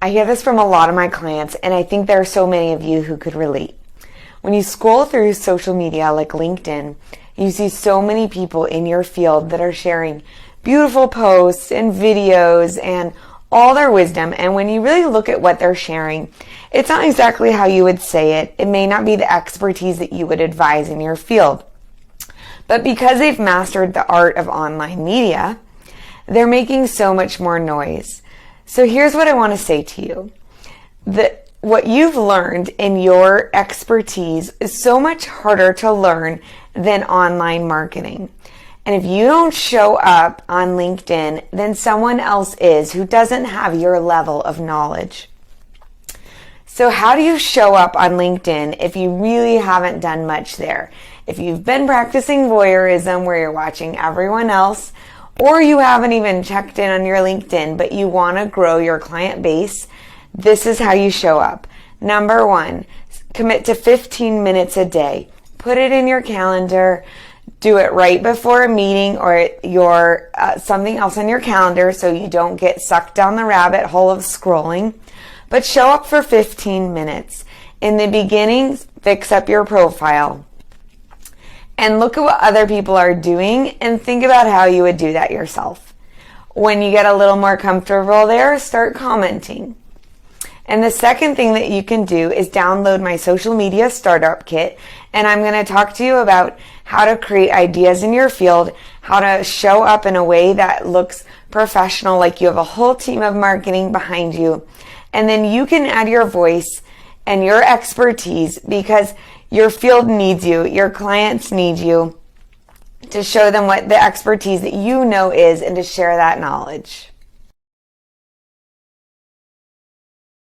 I hear this from a lot of my clients, and I think there are so many of you who could relate. When you scroll through social media like LinkedIn, you see so many people in your field that are sharing beautiful posts and videos and all their wisdom. And when you really look at what they're sharing, it's not exactly how you would say it. It may not be the expertise that you would advise in your field. But because they've mastered the art of online media, they're making so much more noise. So here's what I want to say to you. What you've learned in your expertise is so much harder to learn than online marketing. And if you don't show up on LinkedIn, then someone else is who doesn't have your level of knowledge. So how do you show up on LinkedIn if you really haven't done much there? If you've been practicing voyeurism where you're watching everyone else, or you haven't even checked in on your LinkedIn, but you want to grow your client base, this is how you show up. Number 1, commit to 15 minutes a day. Put it in your calendar. Do it right before a meeting or your something else on your calendar so you don't get sucked down the rabbit hole of scrolling. But show up for 15 minutes. In the beginning, fix up your profile. And look at what other people are doing and think about how you would do that yourself. When you get a little more comfortable there, start commenting. And the second thing that you can do is download my social media startup kit. And I'm going to talk to you about how to create ideas in your field, how to show up in a way that looks professional, like you have a whole team of marketing behind you. And then you can add your voice and your expertise because your field needs you, your clients need you to show them what the expertise that you know is and to share that knowledge.